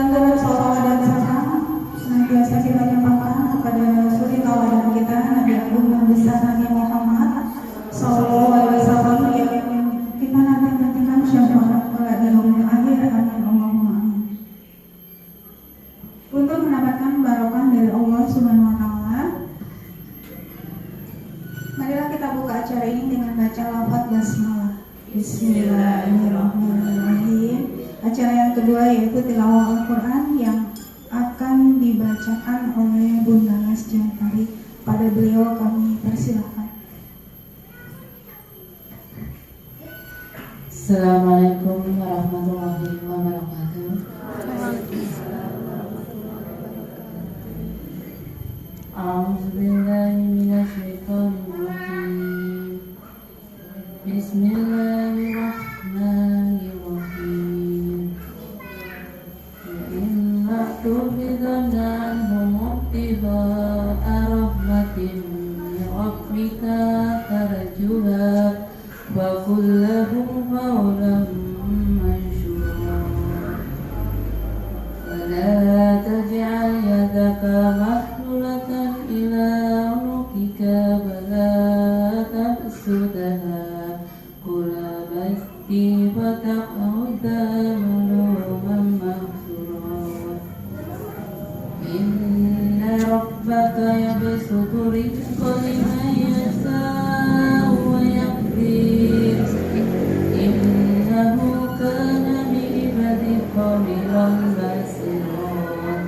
Lantaran salawat dan salam senantiasa kita limpahkan kepada suri tauladan kita Nabi Agung dan besar Nabi Muhammad Sallallahu Alaihi Wasallam yang kita nantikan syafaat pada di yaumil akhir. Amin Allahumma amin. Untuk mendapatkan barokah dari Allah Subhanahu Wa Taala, marilah kita buka acara ini dengan baca lafaz basmalah. Bismillahirrahmanirrahim. Acara yang kedua yaitu tilawah Al-Quran yang akan dibacakan oleh Bunda Lasja Tari. Pada beliau kami persilahkan. Assalamualaikum warahmatullahi wabarakatuh. A'udzubillahi minasyaitonirrajim. Bismillahirrahmanirrahim. Inna tubidanna anhum ibtigha'a rahmatin min rabbika tarjuha wa kullahum qawlan manshura. Wa la taj'al yadaka maghlulatan ila unuqika wa la tabsutha kula basti fataq'uda maluman mahsura. Inna rabbaka yabsutu rizqa liman yasha'u wa yaqdir. Innahu kana bi ibadihi khabiran basira.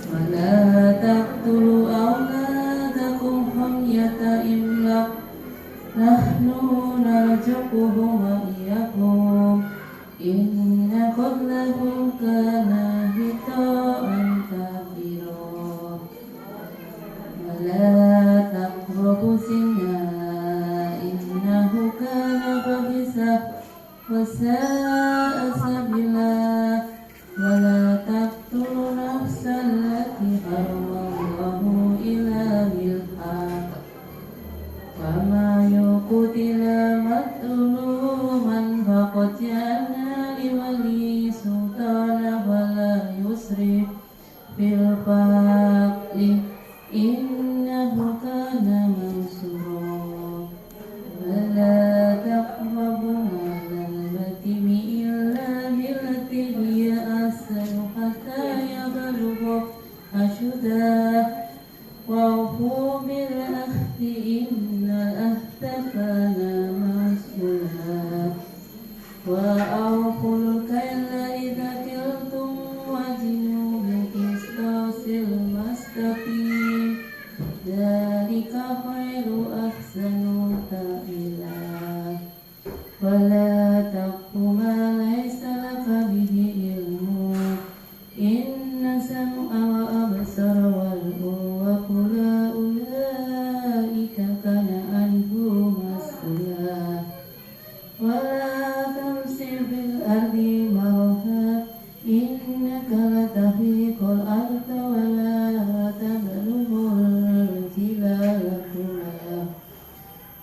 Wa la taqtulu awladakum khamyata imlaq. Nahnu narzuquhum wa iyyakum. Inna qatlahum kana hita'an kabira. Wa la taqrabu zina innahu kana fahisha wa sa'a sabila. Wa la taqtulu nafsan allati harramallahu illa bil haqq. Wama yuqtila matluman faqad ja'alna liwali sultana wala yusrif fil qatli innahu kana mansura. Wala taqrabu malal yatimi illa billati hiya ahsanu hatta yablugha ashuddah. Wa'fu bil ahdi innal ahda kana mas'ula. Wa awful kayla idza kiltum wazinu bil qistasil mustaqim. Dzalika khairu ahsanu ta'wila. Wa la taqfu ma laysa laka bihi ilmu. Inna sam'a wa absara wal wa kula ulaika kana anhu mas'ula. Wa la tamsi fil ardi maraha innaka latahriqul arda wa la tablughul jibala kula.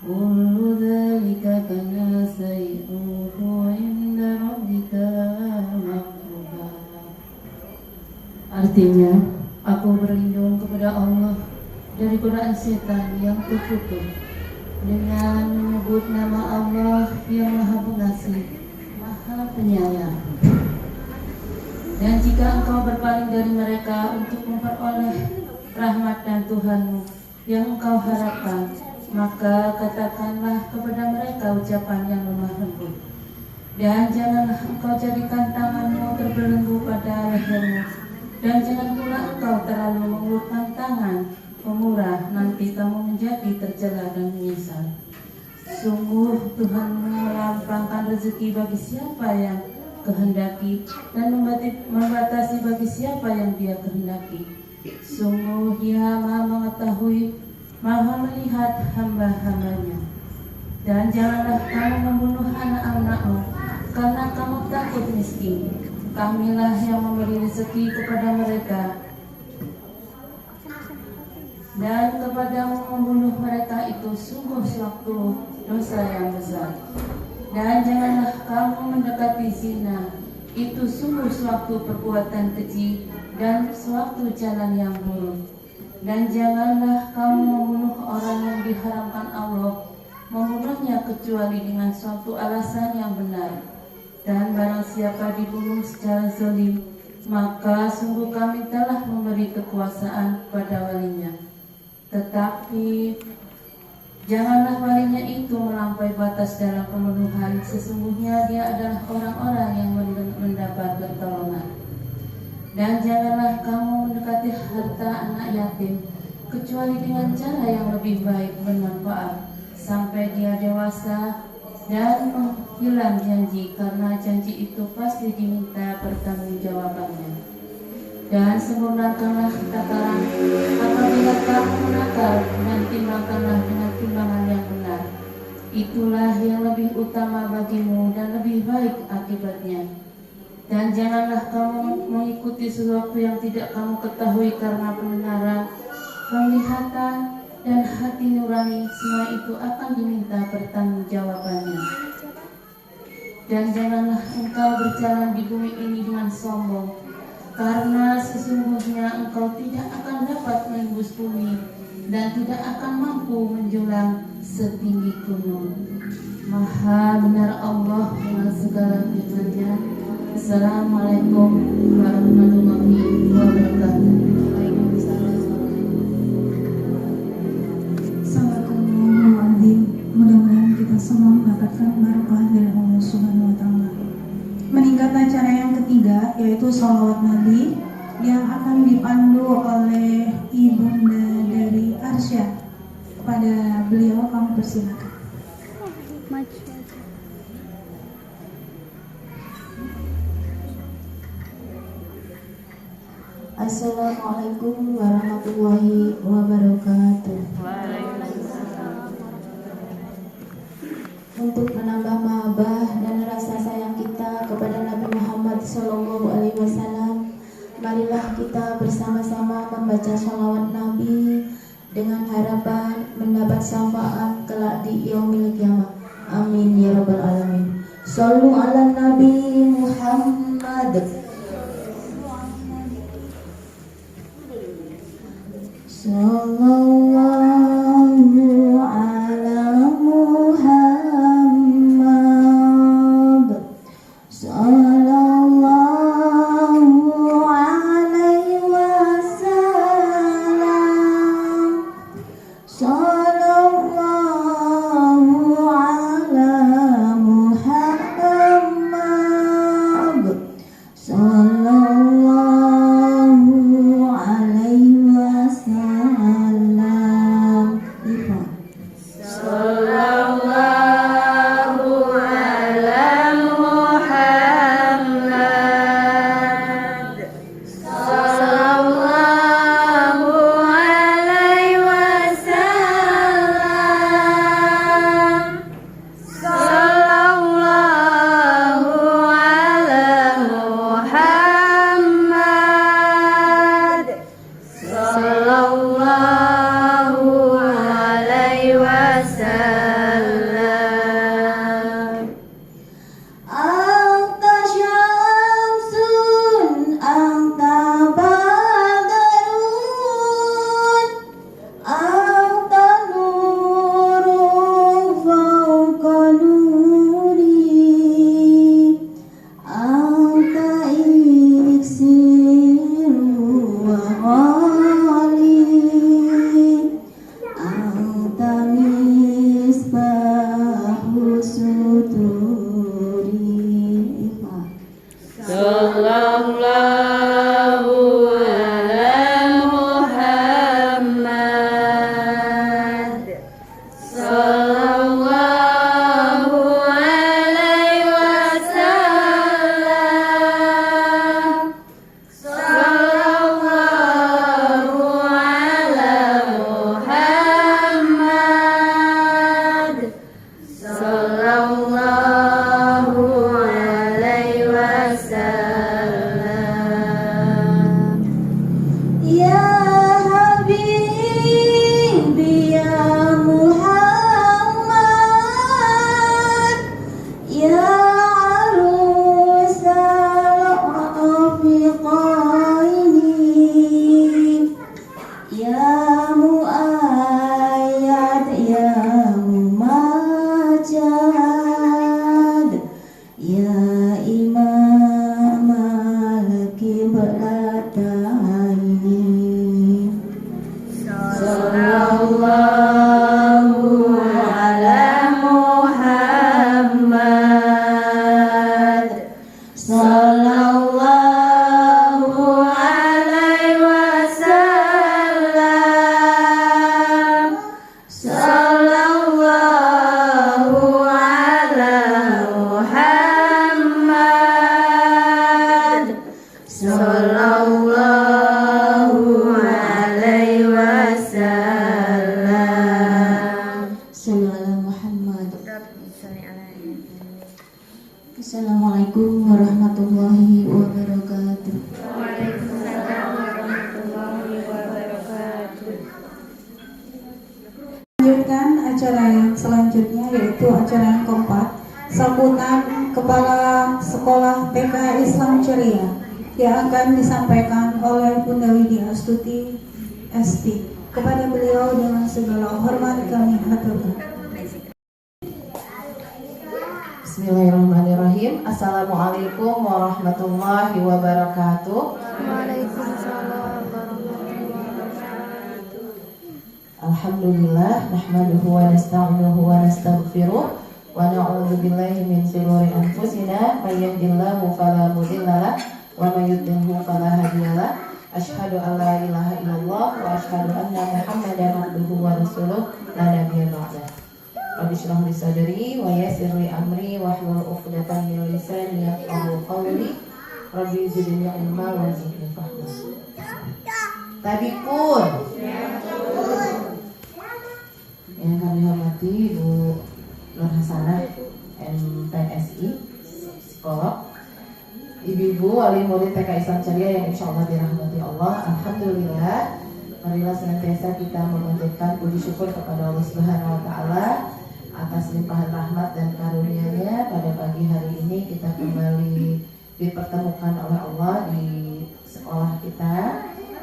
Kullu dhalika kana sayyi'uhu 'inda rabbika makruha. Artinya, aku berlindung kepada Allah dari godaan setan yang terkutuk dengan menyebut nama Allah yang Maha Pengasih, Maha Penyayang. Dan jika engkau berpaling dari mereka untuk memperoleh rahmat dan Tuhanmu yang engkau harapkan, maka katakanlah kepada mereka ucapan yang lemah lembut. Dan janganlah engkau jadikan tanganmu terbelenggu pada lehermu. Dan jangan pula engkau terlalu mengulurkan tangan pemurah, nanti kamu menjadi tercela dan menyesal. Sungguh Tuhanmu melapangkan rezeki bagi siapa yang kehendaki dan membatasi bagi siapa yang Dia kehendaki. Sungguh Dia Maha mengetahui, Maha melihat hamba-hambanya. Dan janganlah kamu membunuh anak-anakmu karena kamu takut miskin. Kamilah yang memberi rezeki kepada mereka, dan kepadamu membunuh mereka itu sungguh suatu dosa yang besar. Dan janganlah kamu mendekati zina, itu sungguh suatu perbuatan keji dan suatu jalan yang buruk. Dan janganlah kamu membunuh orang yang diharamkan Allah, membunuhnya kecuali dengan suatu alasan yang benar. Dan barang siapa dibunuh secara zalim, maka sungguh kami telah memberi kekuasaan kepada walinya. Tetapi janganlah walinya itu melampaui batas dalam pembunuhan. Sesungguhnya dia adalah orang-orang yang mendapat pertolongan. Dan janganlah kamu mendekati harta anak yatim kecuali dengan cara yang lebih baik bermanfaat sampai dia dewasa dan menghilang janji, karena janji itu pasti diminta pertanggungjawabannya. Dan sempurnakanlah takaran apabila kamu menakar, dan timbangkanlah dengan timbangan yang benar. Itulah yang lebih utama bagimu dan lebih baik akibatnya. Dan janganlah kamu mengikuti sesuatu yang tidak kamu ketahui, karena pendengaran, penglihatan, dan hati nurani semua itu akan diminta pertanggungjawabannya. Dan janganlah engkau berjalan di bumi ini dengan sombong, karena sesungguhnya engkau tidak akan dapat menembus bumi dan tidak akan mampu menjulang setinggi gunung. Maha benar Allah dengan segala firman-Nya. Assalamualaikum warahmatullahi wabarakatuh. Assalamualaikum. Mudah-mudahan kita semua mendapatkan barokah dari Allah Subhanahu wa Ta'ala. Meningkat acara yang ketiga, yaitu sholawat Nabi, yang akan dipandu oleh Ibunda dari Arsyad. Kepada beliau kami persilakan. Assalamualaikum warahmatullahi wabarakatuh. Untuk menambah mahabbah dan rasa sayang kita kepada Nabi Muhammad SAW, marilah kita bersama-sama membaca sholawat Nabi dengan harapan mendapat syafaat kelak di yaumil qiyamah. Amin ya rabbal alamin. Shallu ala Nabi Muhammad. Sallallahu ala Muhammad. Sallallahu alaihi wasallam. Sallallahu ala Muhammad. Sallallahu alaihi wasallam. sallallahu alaihi wasallam. Sallallahu Muhammad. Assalamualaikum warahmatullahi wabarakatuh. Waalaikumsalam warahmatullahi wabarakatuh. Lanjutkan acara yang selanjutnya, yaitu acara yang keempat, sambutan Kepala Sekolah TK Islam Ceria yang akan disampaikan oleh Bunda Widya Astuti ST. Kepada beliau dengan segala hormat kami haturkan. Bismillahirrahmanirrahim. Assalamualaikum warahmatullahi wabarakatuh. Waalaikumsalam warahmatullahi wabarakatuh. Alhamdulillah, nahmaduhu wa nasta'inuhu wa nastaghfiruh wa na'udzu billahi min shururi anfusina, may yahdihillahu fala mudhillalah wa may yudlilhu fala hadiyalah. Asyhadu an la ilaha illallah wa asyhadu anna Muhammadan abduhu wa rasuluh la nabiyya ba'dah. Rabbi shrah li sadri wa yassir li amri wahlul 'uqdatam min lisani yafqahu qawli. Rabbi zidni ilma wa zidni fahma. Tadi pun yang kami hormati Ibu Nur Hasanah MPSI, psikolog, ibu-ibu wali murid TK Islam Ceria yang insya Allah dirahmati Allah. Alhamdulillah, marilah senantiasa kita memanjatkan puji syukur kepada Allah Subhanahu Wa Taala atas limpahan rahmat dan karunia-Nya. Pada pagi hari ini kita kembali dipertemukan oleh Allah di sekolah kita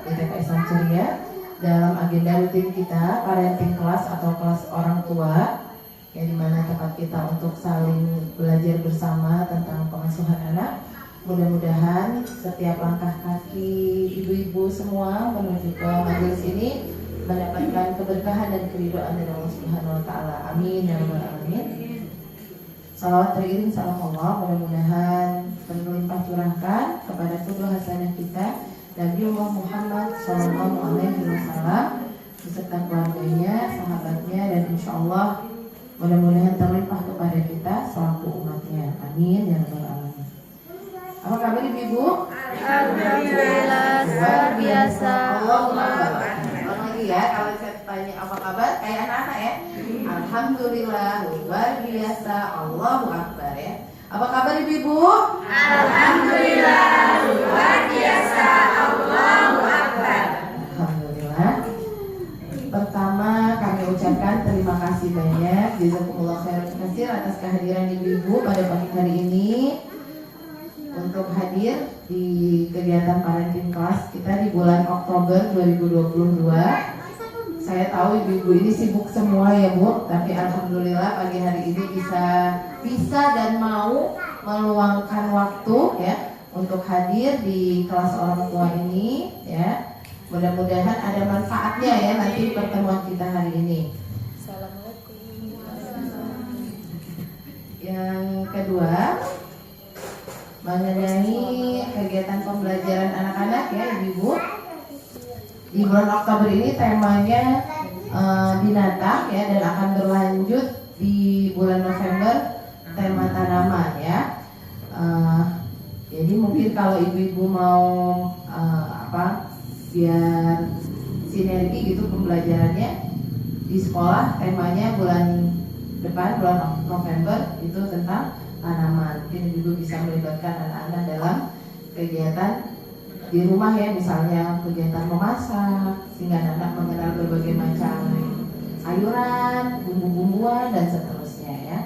di TK Islam Ceria dalam agenda rutin kita, parenting class atau kelas orang tua, yang dimana tempat kita untuk saling belajar bersama tentang pengasuhan anak. Mudah-mudahan setiap langkah kaki ibu-ibu semua menuju ke majelis ini mendapatkan keberkahan dan keridhaan dari Allah Subhanahu Wa Taala. Amin ya rabbal alamin. Salawat teriring salam Allah mudah-mudahan berlimpah curahkan kepada qudwah hasanah kita Nabi Muhammad Sallallahu Alaihi Wasallam beserta keluarganya, sahabatnya, dan insya Allah mudah-mudahan terlimpah kepada kita selaku umatnya. Amin ya rabbal alamin. Apa kabar ibu-ibu? Alhamdulillah luar biasa. Allahumma barik. Ulang lagi ya, kalau saya tanya apa kabar kayak anak-anak ya. Alhamdulillah luar biasa. Allahu akbar ya. Apa kabar ibu-ibu? Alhamdulillah luar biasa. Allahu akbar. Alhamdulillah. Pertama kami ucapkan terima kasih banyak jazakumullah khairan katsir atas kehadiran ibu-ibu pada pagi hari ini untuk hadir di kegiatan parenting class kita di bulan Oktober 2022. Saya tahu ibu-ibu ini sibuk semua ya Bu, tapi alhamdulillah pagi hari ini bisa dan mau meluangkan waktu ya untuk hadir di kelas orang tua ini ya. Mudah-mudahan ada manfaatnya ya nanti pertemuan kita hari ini. Yang kedua, mengenai kegiatan pembelajaran anak-anak ya ibu-ibu. Di bulan Oktober ini temanya binatang ya, dan akan berlanjut di bulan November tema tanaman ya. Jadi mungkin kalau ibu-ibu mau biar sinergi gitu pembelajarannya di sekolah, temanya bulan depan bulan November itu tentang tanaman. Mungkin ibu bisa melibatkan anak-anak dalam kegiatan di rumah ya, misalnya kegiatan memasak sehingga anak-anak mengenal berbagai macam sayuran, bumbu-bumbuan dan seterusnya ya.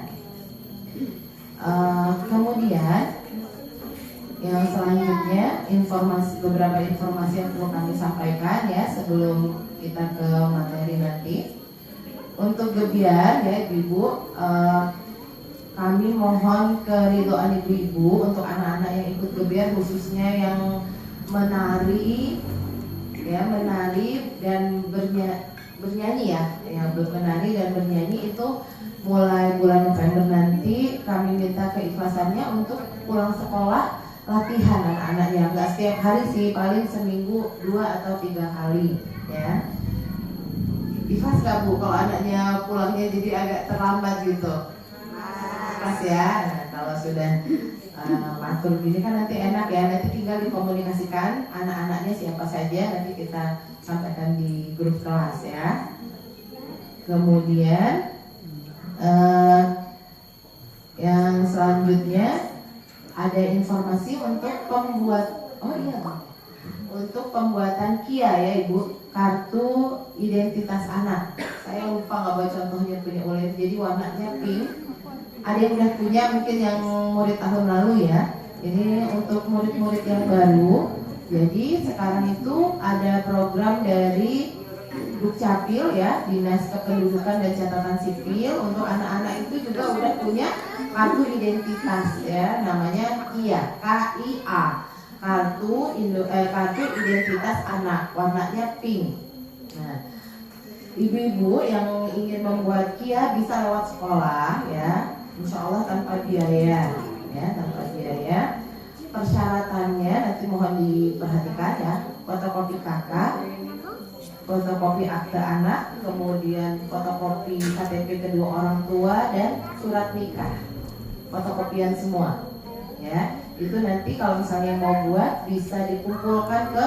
Kemudian yang selanjutnya beberapa informasi yang perlu kami sampaikan ya sebelum kita ke materi nanti. Untuk gebiar ya ibu, kami mohon keridhaan ibu-ibu untuk anak-anak yang ikut gebiar, khususnya yang menari dan bernyanyi ya, menari dan bernyanyi itu mulai bulan November nanti kami minta keikhlasannya untuk pulang sekolah latihan anak-anaknya, nggak setiap hari sih, paling seminggu 2 atau 3 kali ya. Ikhlas gak Bu kalau anaknya pulangnya jadi agak terlambat gitu? Ikhlas ya. Nah, kalau sudah matur gini kan nanti enak ya, nanti tinggal dikomunikasikan anak-anaknya siapa saja, nanti kita sampaikan di grup kelas ya. Kemudian yang selanjutnya ada informasi untuk untuk pembuatan KIA ya Ibu, kartu identitas anak. Saya lupa nggak bawa contohnya punya Ulin, jadi warnanya pink. Ada yang udah punya mungkin yang murid tahun lalu ya. Ini untuk murid-murid yang baru. Jadi sekarang itu ada program dari Dukcapil ya, Dinas Kependudukan dan Catatan Sipil. Untuk anak-anak itu juga udah punya kartu identitas ya, namanya KIA, KIA, kartu identitas anak, warnanya pink. Nah, ibu-ibu yang ingin membuat KIA bisa lewat sekolah ya, insya Allah tanpa biaya ya, tanpa biaya. Persyaratannya nanti mohon diperhatikan ya, fotokopi KK, fotokopi akte anak, kemudian fotokopi KTP kedua orang tua dan surat nikah, fotokopian semua ya. Itu nanti kalau misalnya mau buat bisa dikumpulkan ke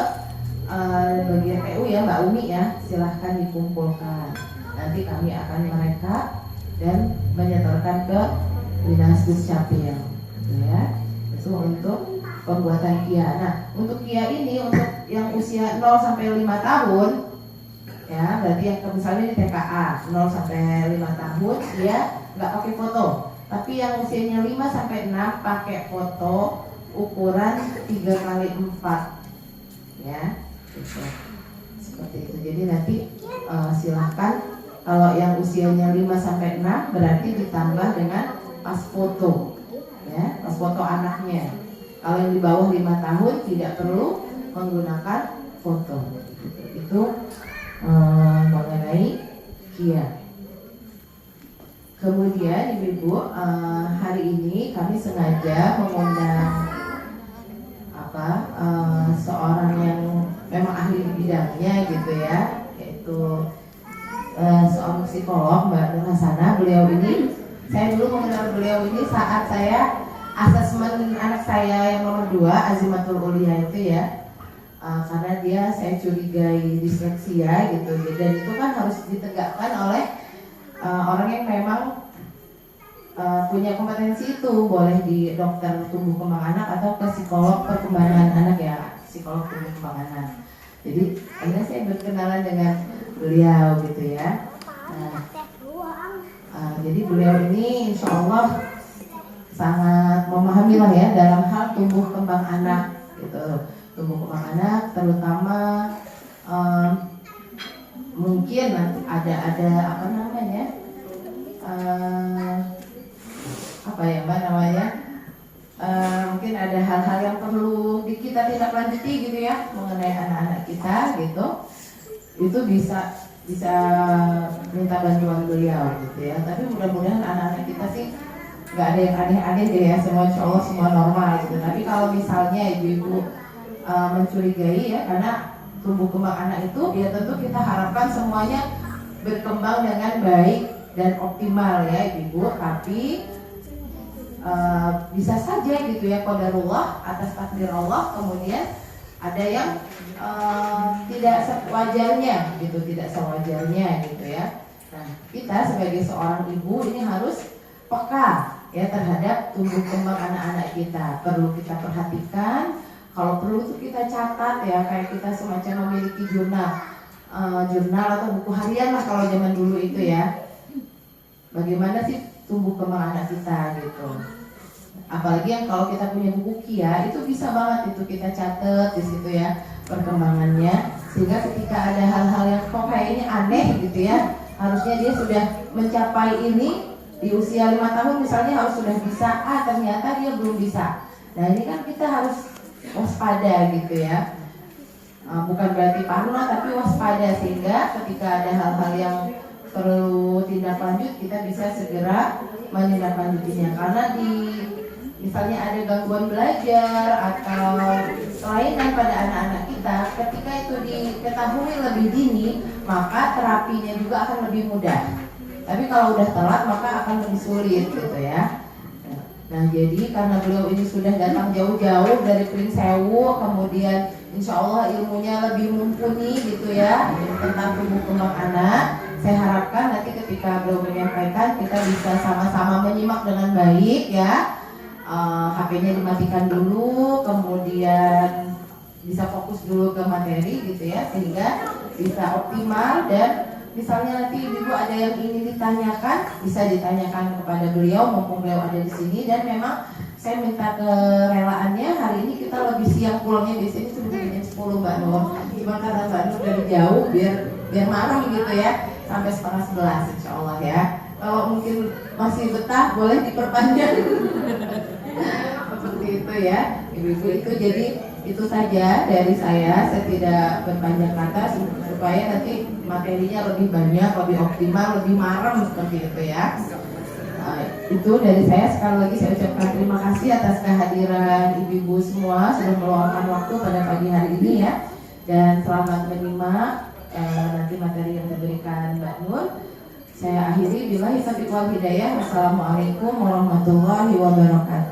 bagian PU ya Mbak Umi ya, silahkan dikumpulkan, nanti kami akan merekap dan menyetorkan ke Dinas Dukcapil ya. Itu untuk pembuatan KIA. Nah, untuk KIA ini untuk yang usia 0 sampai 5 tahun ya, berarti yang misalnya di TKA 0 sampai 5 tahun dia nggak pakai foto. Tapi yang usianya 5 sampai 6 pakai foto ukuran 3x4 ya. Gitu. Seperti itu. Jadi nanti silahkan kalau yang usianya 5 sampai 6 berarti ditambah dengan pas foto ya, pas foto anaknya. Kalau yang di bawah 5 tahun tidak perlu menggunakan foto. Itu mengenai KIA. Kemudian ibu-ibu, hari ini kami sengaja mengundang seorang yang memang ahli di bidangnya gitu ya, yaitu seorang psikolog, Mbak Nur Hasanah. Beliau ini, saya dulu mengenal beliau ini saat saya asesmen anak saya yang nomor 2, Azimatul Ulia itu ya. Karena dia saya curigai disleksia gitu, dan itu kan harus ditegakkan oleh orang yang memang punya kompetensi itu, boleh di dokter tumbuh kembang anak atau ke psikolog perkembangan anak ya, psikolog tumbuh kembang anak. Jadi akhirnya saya berkenalan dengan beliau gitu ya. Jadi beliau ini insya Allah sangat memahami lah ya dalam hal tumbuh kembang anak gitu, tumbuh kembang anak terutama mungkin nanti ada apa namanya mungkin ada hal-hal yang perlu kita tindak lanjuti gitu ya mengenai anak-anak kita gitu. Itu bisa minta bantuan beliau gitu ya. Tapi mudah-mudahan anak-anak kita sih nggak ada yang aneh-aneh deh ya, semua insya Allah semua normal gitu. Tapi kalau misalnya ibu-ibu mencurigai ya, karena tumbuh kembang anak itu ya tentu kita harapkan semuanya berkembang dengan baik dan optimal ya ibu-ibu. Tapi bisa saja gitu ya, qadarullah, atas takdir Allah, kemudian ada yang tidak sewajarnya gitu, tidak sewajarnya gitu ya. Nah, kita sebagai seorang ibu ini harus peka ya terhadap tumbuh kembang anak-anak kita. Perlu kita perhatikan, kalau perlu tuh kita catat ya, kayak kita semacam memiliki jurnal atau buku harian lah kalau zaman dulu itu ya. Bagaimana sih tumbuh kembang anak kita gitu. Apalagi yang kalau kita punya buku KIA itu bisa banget itu kita catat di situ ya perkembangannya, sehingga ketika ada hal-hal yang kok kayaknya aneh gitu ya, harusnya dia sudah mencapai ini di usia 5 tahun misalnya harus sudah bisa, ternyata dia belum bisa. Nah ini kan kita harus waspada gitu ya, bukan berarti parno tapi waspada, sehingga ketika ada hal-hal yang perlu tindak lanjut kita bisa segera menindaklanjutinya. Karena misalnya ada gangguan belajar atau kelainan pada anak-anak kita, ketika itu diketahui lebih dini maka terapinya juga akan lebih mudah. Tapi kalau udah telat maka akan lebih sulit gitu ya. Nah jadi karena beliau ini sudah datang jauh-jauh dari Pringsewu, kemudian insya Allah ilmunya lebih mumpuni gitu ya tentang tumbuh kembang anak. Saya harapkan nanti ketika beliau menyampaikan kita bisa sama-sama menyimak dengan baik ya. HP-nya dimatikan dulu, kemudian bisa fokus dulu ke materi gitu ya, sehingga bisa optimal. Dan misalnya nanti ibu ada yang ingin ditanyakan, bisa ditanyakan kepada beliau mumpung beliau ada di sini. Dan memang saya minta kerelaannya, hari ini kita lebih siang pulangnya, di sini sudah jam 10 Mbak Nur. Cuma karena Mbak Nur dari jauh, biar marah gitu ya, sampai 10:30 insya Allah ya. Kalau mungkin masih betah boleh diperpanjang. Seperti itu ya ibu-ibu. Itu jadi itu saja dari saya tidak berpanjang kata supaya nanti materinya lebih banyak, lebih optimal, lebih marem seperti itu ya. Itu dari saya. Sekali lagi saya ucapkan terima kasih atas kehadiran ibu-ibu semua sudah meluangkan waktu pada pagi hari ini ya. Dan selamat menyimak nanti materi yang diberikan Mbak Nur. Saya akhiri billahi taufiq wal hidayah. Wassalamualaikum warahmatullahi wabarakatuh.